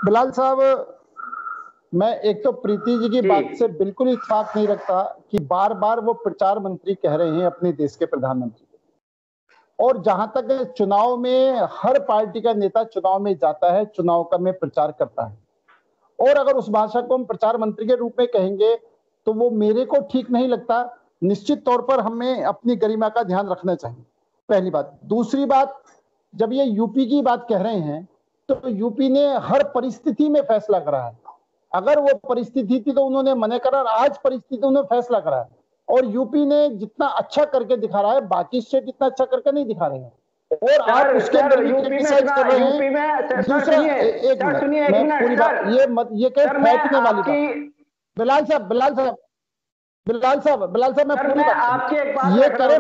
बिलाल साहब, मैं एक तो प्रीति जी की बात से बिल्कुल इत्तेफाक नहीं रखता कि बार बार वो प्रचार मंत्री कह रहे हैं अपने देश के प्रधानमंत्री। और जहां तक चुनाव में हर पार्टी का नेता चुनाव में जाता है, चुनाव का में प्रचार करता है, और अगर उस भाषा को हम प्रचार मंत्री के रूप में कहेंगे तो वो मेरे को ठीक नहीं लगता। निश्चित तौर पर हमें अपनी गरिमा का ध्यान रखना चाहिए, पहली बात। दूसरी बात, जब ये यूपी की बात कह रहे हैं तो यूपी ने हर परिस्थिति में फैसला करा है। अगर वो परिस्थिति थी तो उन्होंने मना करा, और आज परिस्थिति उन्होंने फैसला करा है। और यूपी ने जितना अच्छा करके दिखा रहा है, बाकी स्टेट इतना अच्छा करके नहीं दिखा रहे हैं। और आप उसके अंदर भी क्रिटिसाइज कर रहे हैं। दूसरा, एक मिनट, मैं पूरी बात, ये कह फेंकने वाली बात। बिलाल साहब, मैं पूरी बात, आपकी एक बात ये करे,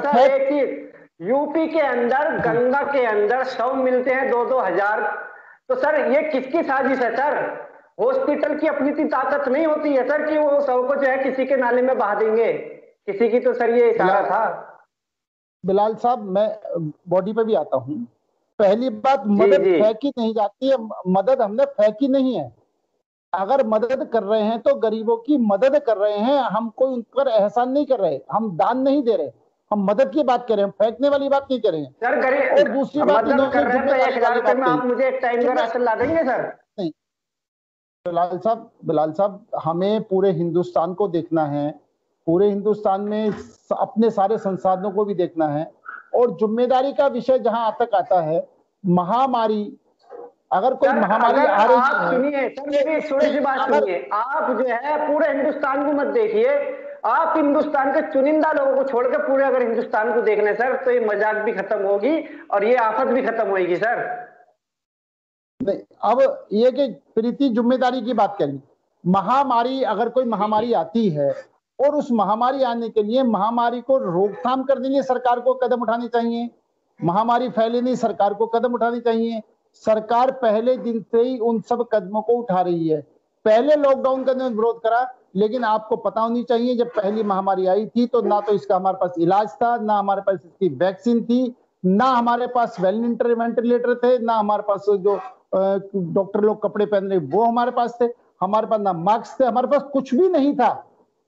यूपी के अंदर गंगा के अंदर शव मिलते हैं 2-2 हजार। तो सर ये किसकी साजिश है सर? हॉस्पिटल की अपनी इतनी ताकत नहीं होती है सर कि वो शव को जो है किसी के नाले में बहा देंगे। किसी की तो सर ये इशारा था। बिलाल साहब, मैं बॉडी पे भी आता हूँ। पहली बात, मदद फेंकी नहीं जाती है, मदद हमने फेंकी नहीं है। अगर मदद कर रहे हैं तो गरीबों की मदद कर रहे हैं, हम कोई उन पर एहसान नहीं कर रहे, हम दान नहीं दे रहे, हम मदद की बात कर रहे हैं, फेंकने वाली बात नहीं कर रहे हैं सर। और दूसरी बात, आप मुझे एक टाइम का राशन ला देंगे सर? नहीं बिलाल साहब, हमें पूरे हिंदुस्तान को देखना है, पूरे हिंदुस्तान में अपने सारे संसाधनों को भी देखना है। और जिम्मेदारी का विषय जहां तक आता है, महामारी, अगर कोई महामारी आ रही है, सुनिए सर, मेरी थोड़ी सी बात सुनिए। आप जो है पूरे हिंदुस्तान को मत देखिए, आप हिंदुस्तान के चुनिंदा लोगों को छोड़कर पूरे अगर हिंदुस्तान को देख लें सर, तो ये मजाक भी खत्म होगी और ये आफत भी खत्म होगी सर। नहीं, अब ये कि प्रीति जिम्मेदारी की बात करें, महामारी, अगर कोई महामारी आती है और उस महामारी आने के लिए महामारी को रोकथाम करने के लिए सरकार को कदम उठाने चाहिए। महामारी फैले नहीं, सरकार को कदम उठाने चाहिए। सरकार पहले दिन से ही उन सब कदमों को उठा रही है। पहले लॉकडाउन का विरोध करा, लेकिन आपको पता होनी चाहिए जब पहली महामारी आई थी तो ना तो इसका हमारे पास इलाज था, ना हमारे पास इसकी वैक्सीन थी, ना हमारे पास वेंटिलेटर थे, ना हमारे पास जो डॉक्टर लोग कपड़े पहन रहे वो हमारे पास थे, हमारे पास ना मास्क थे, हमारे पास कुछ भी नहीं था।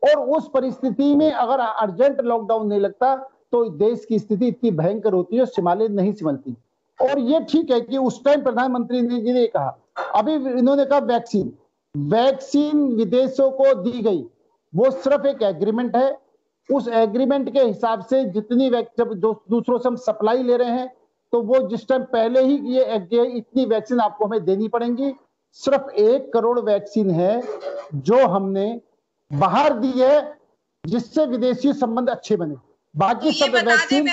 और उस परिस्थिति में अगर अर्जेंट लॉकडाउन नहीं लगता तो देश की स्थिति इतनी भयंकर होती है, शिमाले नहीं संभलती। और ये ठीक है कि उस टाइम प्रधानमंत्री जी ने कहा, अभी इन्होंने कहा वैक्सीन विदेशों को दी गई, वो सिर्फ एक एग्रीमेंट है। उस एग्रीमेंट के हिसाब से जितनी जब दूसरों से हम सप्लाई ले रहे हैं तो वो जिस टाइम पहले ही ये इतनी वैक्सीन आपको हमें देनी पड़ेगी। सिर्फ 1 करोड़ वैक्सीन है जो हमने बाहर दी है, जिससे विदेशी संबंध अच्छे बने। बाकी सब वैक्सीन,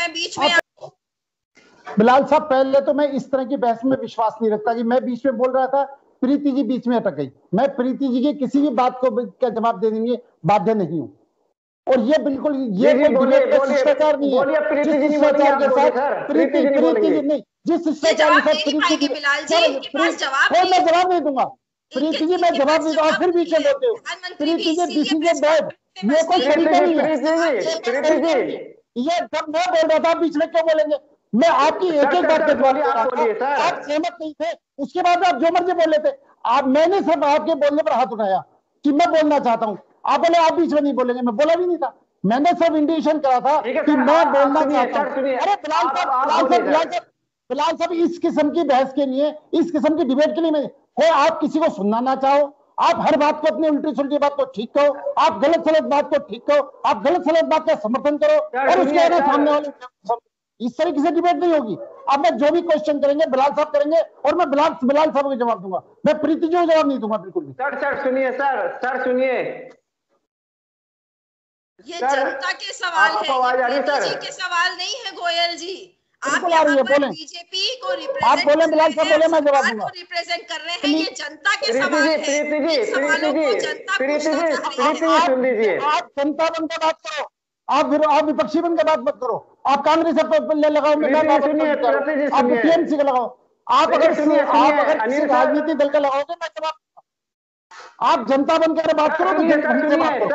बिलाल साहब, पहले तो मैं इस तरह की बहस में विश्वास नहीं रखता कि मैं बीच में बोल रहा था, प्रीति जी बीच में अटक गई। मैं प्रीति जी की किसी भी बात को का जवाब देने में बाध्य नहीं हूं। और ये बिल्कुल ये कोई शिष्टाचार नहीं है। जिस शिष्टाचार के साथ प्रीति जी नहीं, जिस शिष्टाचार के साथ प्रीति जी, मैं जवाब नहीं दूंगा। प्रीति जी, मैं जवाब नहीं दूंगा, फिर बीच में बोलते हो। Preeti ji, this is a bad, ये कोई तरीका नहीं है। ये जब मैं बोल रहा था बीच में क्यों बोलेंगे? मैं आपकी एक एक बात पे जवाब दे रहा था, आप सहमत नहीं थे, उसके बाद आप जो मर्जी बोल लेते। आप, मैंने सिर्फ आपके बोलने पर हाथ उठाया कि मैं बोलना चाहता हूँ, आप बोले आप बीच में नहीं बोलेंगे। मैं बोला भी नहीं था, मैंने सिर्फ इंडिकेशन करा था कि मैं बोलना चाहता हूँ। अरे बिलाल साहब, इस किस्म की बहस के लिए, इस किस्म की डिबेट के लिए मैं हो, आप किसी को सुनना ना चाहो, आप हर बात को अपनी उल्टी सुलटी बात को ठीक करो, आप गलत सलत बात को ठीक करो, आप गलत सलत बात का समर्थन करो, और उसके आगे सामने वाले, इस तरीके से डिबेट नहीं होगी। अब मैं जो भी क्वेश्चन करेंगे बिलाल साहब करेंगे और मैं बिलाल साहब को जवाब दूंगा, मैं प्रीति जी को जवाब नहीं दूंगा बिल्कुल भी। सर सुनिए, सर सुनिए, ये जनता के सवाल है, प्रीति जी के सवाल नहीं है। गोयल जी, आप बीजेपी को आप बोले, बिलाल साहब बोले, मैं जवाब दूंगा। रिप्रेजेंट कर रहे हैं, ये जनता के सवाल है। आप जनता बनकर बात करो, आप विपक्षी बनकर बात मत करो। आप कांग्रेस ले लगाओ, आप टीएमसी का लगाओ, आप अगर किसी राजनीतिक दल का लगाओगे मैं जवाब, आप जनता बनकर बात करो तो जनता से बात करो।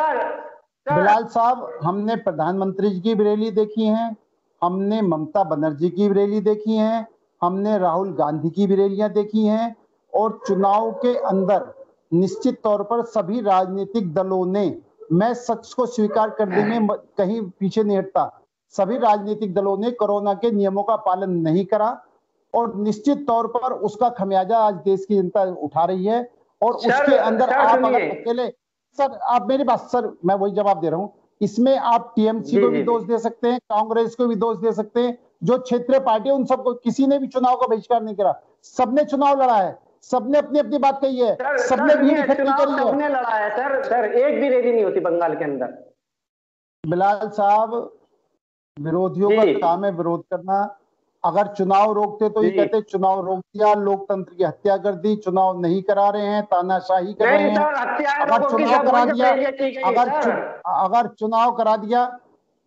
बिलाल साहब, हमने प्रधानमंत्री जी की भी रैली देखी है, हमने ममता बनर्जी की भी रैली देखी है, हमने राहुल गांधी की भी रैलियां देखी हैं, और चुनाव के अंदर निश्चित तौर पर सभी राजनीतिक दलों ने, मैं सच को स्वीकार करने में कहीं पीछे नहीं हटता, सभी राजनीतिक दलों ने कोरोना के नियमों का पालन नहीं करा और निश्चित तौर पर उसका खमियाजा आज देश की जनता उठा रही है। और उसके अंदर आप अगर अकेले, सर आप मेरी बात, सर मैं वही जवाब दे रहा हूं, इसमें आप टीएमसी को भी दोष दे सकते हैं, कांग्रेस को भी दोष दे सकते हैं, जो क्षेत्रीय पार्टी उन सबको, किसी ने भी चुनाव का बहिष्कार नहीं करा, सबने चुनाव लड़ा है, सबने अपनी अपनी बात कही है, सबने भीड़ इकट्ठी करी है, सबने लड़ा है सर एक भी रैली नहीं होती बंगाल के अंदर। बिलाल साहब, विरोधियों का काम है विरोध करना। अगर चुनाव रोकते तो ये कहते चुनाव रोक दिया, लोकतंत्र की हत्या कर दी, चुनाव नहीं करा रहे हैं, तानाशाही कर रहे हैं। अगर चुनाव करा दिया, अगर चुनाव करा दिया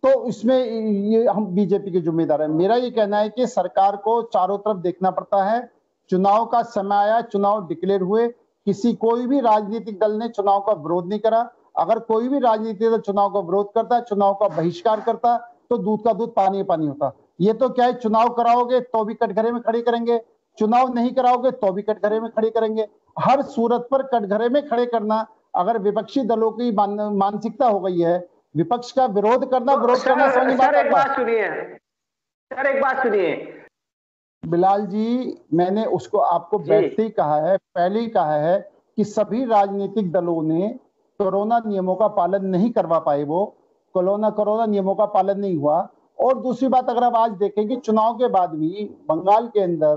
तो इसमें ये हम बीजेपी के जिम्मेदार हैं। मेरा ये कहना है कि सरकार को चारों तरफ देखना पड़ता है। चुनाव का समय आया, चुनाव डिक्लेयर हुए, कोई भी राजनीतिक दल ने चुनाव का विरोध नहीं करा। अगर कोई भी राजनीतिक दल चुनाव का विरोध करता, चुनाव का बहिष्कार करता, तो दूध का दूध पानी पानी होता। ये तो क्या है, चुनाव कराओगे तो भी कटघरे में खड़े करेंगे, चुनाव नहीं कराओगे तो भी कटघरे में खड़े करेंगे। हर सूरत पर कटघरे में खड़े करना अगर विपक्षी दलों की मानसिकता हो गई है, विपक्ष का विरोध करना, विरोध करना समझ बात। एक बात सुनिए सर, एक बात सुनिए बिलाल जी, मैंने उसको आपको बैठते ही कहा है, पहले ही कहा है कि सभी राजनीतिक दलों ने कोरोना नियमों का पालन नहीं करवा पाए, वो कोरोना नियमों का पालन नहीं हुआ। और दूसरी बात, अगर आप आज देखेंगे चुनाव के बाद भी बंगाल के अंदर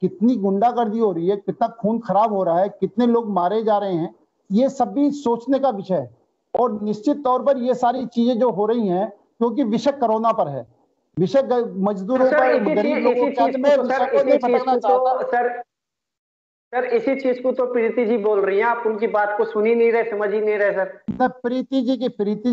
कितनी गुंडागर्दी हो रही है, कितना खून खराब हो रहा है, कितने लोग मारे जा रहे हैं, ये सब भी सोचने का विषय है। और निश्चित तौर पर ये सारी चीजें जो हो रही हैं, क्योंकि विषय कोरोना पर है, विषय मजदूरों पर, गरीब लोगों सर इसी चीज को तो प्रीति जी बोल रही हैं, आप उनकी बात को सुन ही नहीं रहे, समझ ही नहीं रहे सर। प्रीति जी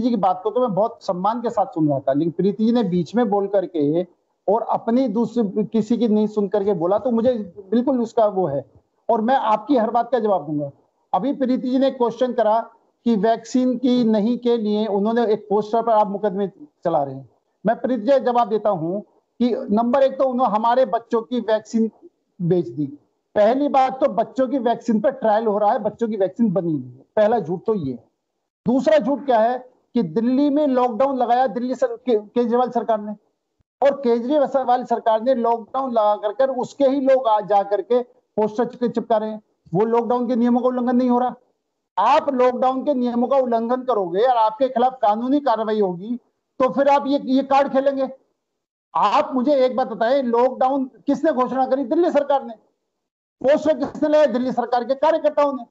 की बात को तो मैं बहुत सम्मान के साथ सुन रहा था, लेकिन प्रीति जी ने बीच में बोल करके और अपनी दूसरी किसी की नहीं सुन करके बोला, तो मुझे बिल्कुल उसका वो है, और मैं आपकी हर बात का जवाब दूंगा। अभी प्रीति जी ने क्वेश्चन करा कि वैक्सीन की नहीं के लिए उन्होंने एक पोस्टर पर आप मुकदमे चला रहे हैं। मैं प्रीति जी जवाब देता हूं कि नंबर एक तो उन्होंने हमारे बच्चों की वैक्सीन बेच दी। पहली बात तो बच्चों की वैक्सीन पर ट्रायल हो रहा है, बच्चों की वैक्सीन बनी नहीं है, पहला झूठ तो ये। दूसरा झूठ क्या है कि दिल्ली में लॉकडाउन लगाया केजरीवाल सरकार ने, और केजरीवाल सरकार ने लॉकडाउन लगा कर उसके ही लोग आज जा करके पोस्टर चिपका रहे हैं। वो लॉकडाउन के नियमों का उल्लंघन नहीं हो रहा। आप लॉकडाउन के नियमों का उल्लंघन करोगे और आपके खिलाफ कानूनी कार्रवाई होगी, तो फिर आप ये कार्ड खेलेंगे। आप मुझे एक बात बताएं, लॉकडाउन किसने घोषणा करी? दिल्ली सरकार ने। पोस्टर किसने लगाए? दिल्ली सरकार के कार्यकर्ताओं ने।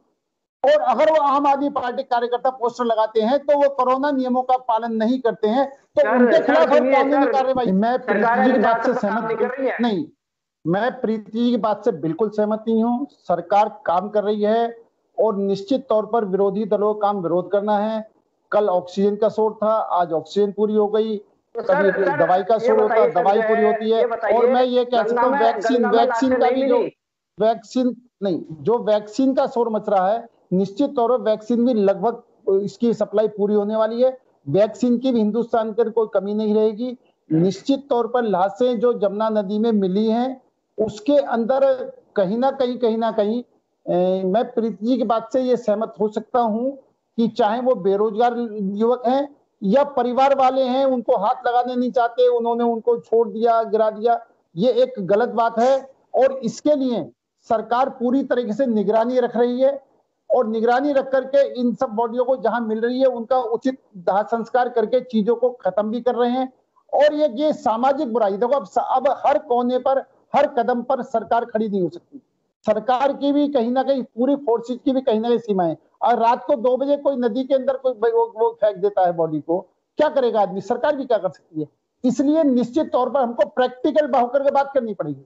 और अगर वो आम आदमी पार्टी कार्यकर्ता पोस्टर लगाते हैं तो वो कोरोना नियमों का पालन नहीं करते हैं, तो उनके खिलाफ कानूनी कार्रवाई। मैं प्रीति जी की बात से सहमत नहीं, मैं प्रीति जी की बात से बिल्कुल सहमत नहीं हूं। सरकार काम कर रही है और निश्चित तौर पर विरोधी दलों का काम विरोध करना है। कल ऑक्सीजन का शोर था, आज ऑक्सीजन पूरी हो गई, कभी दवाई का शोर होता है, दवाई पूरी होती है। और मैं ये कह सकता हूँ वैक्सीन का भी जो जो वैक्सीन का शोर मच रहा है, निश्चित तौर पर वैक्सीन भी लगभग इसकी सप्लाई पूरी होने वाली है। वैक्सीन की भी हिंदुस्तान के कोई कमी नहीं रहेगी। निश्चित तौर पर लाशें जो जमुना नदी में मिली हैं, उसके अंदर कहीं ना कहीं मैं प्रीति जी की बात से ये सहमत हो सकता हूं कि चाहे वो बेरोजगार युवक हैं या परिवार वाले हैं, उनको हाथ लगाने नहीं चाहते, उन्होंने उनको छोड़ दिया, गिरा दिया, ये एक गलत बात है। और इसके लिए सरकार पूरी तरीके से निगरानी रख रही है, और निगरानी रख करके इन सब बॉडियों को जहां मिल रही है उनका उचित दाह संस्कार करके चीजों को खत्म भी कर रहे हैं। और ये सामाजिक बुराई, देखो अब हर कोने पर, हर कदम पर सरकार खड़ी नहीं हो सकती। सरकार की भी कहीं ना कहीं, पूरी फोर्सेज की भी कहीं ना कहीं सीमाएं। और रात को 2 बजे कोई नदी के अंदर कोई वो फेंक देता है बॉडी को, क्या करेगा आदमी? सरकार भी क्या कर सकती है? इसलिए निश्चित तौर पर हमको प्रैक्टिकल होकर के बात करनी पड़ेगी।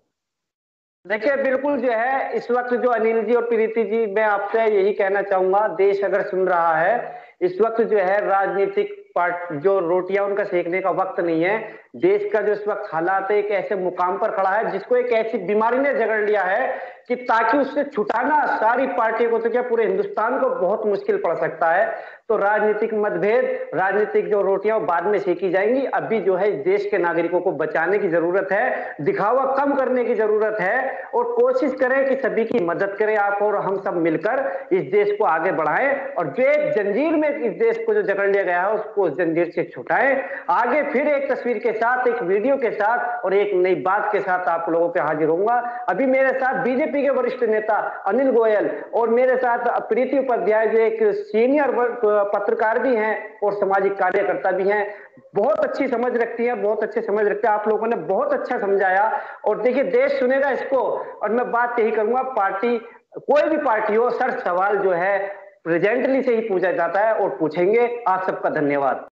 देखिए, बिल्कुल जो है इस वक्त जो अनिल जी और प्रीति जी, मैं आपसे यही कहना चाहूंगा, देश अगर सुन रहा है, इस वक्त जो है राजनीतिक पार्टी जो रोटियां उनका सेकने का वक्त नहीं है। देश का जो इस वक्त हालात है एक ऐसे मुकाम पर खड़ा है जिसको एक ऐसी बीमारी ने जकड़ लिया है कि ताकि उससे छुटाना सारी पार्टियों को तो क्या पूरे हिंदुस्तान को बहुत मुश्किल पड़ सकता है। तो राजनीतिक मतभेद, राजनीतिक जो रोटियां बाद में सेकी जाएंगी, अभी जो है देश के नागरिकों को बचाने की जरूरत है, दिखावा कम करने की जरूरत है और कोशिश करें कि सभी की मदद करें आप और हम सब मिलकर इस देश को आगे बढ़ाएं और जो एक जंजीर में इस देश को जो जकड़ लिया गया है उसको उस जंजीर से छुटाएं। आगे फिर एक तस्वीर के साथ, एक वीडियो के साथ और एक नई बात के साथ आप लोगों पे हाजिर होऊंगा। अभी मेरे साथ बीजेपी के वरिष्ठ नेता अनिल गोयल और मेरे साथ प्रीति उपाध्याय जो एक सीनियर पत्रकार भी हैं और सामाजिक कार्यकर्ता भी हैं, बहुत अच्छी समझ रखती हैं, बहुत अच्छे समझ रखते हैं। आप लोगों ने बहुत अच्छा समझाया और देखिए देश सुनेगा इसको। और मैं बात यही करूंगा, पार्टी कोई भी पार्टी हो सर, सवाल जो है प्रेजेंटली से ही पूछा जाता है और पूछेंगे। आप सबका धन्यवाद।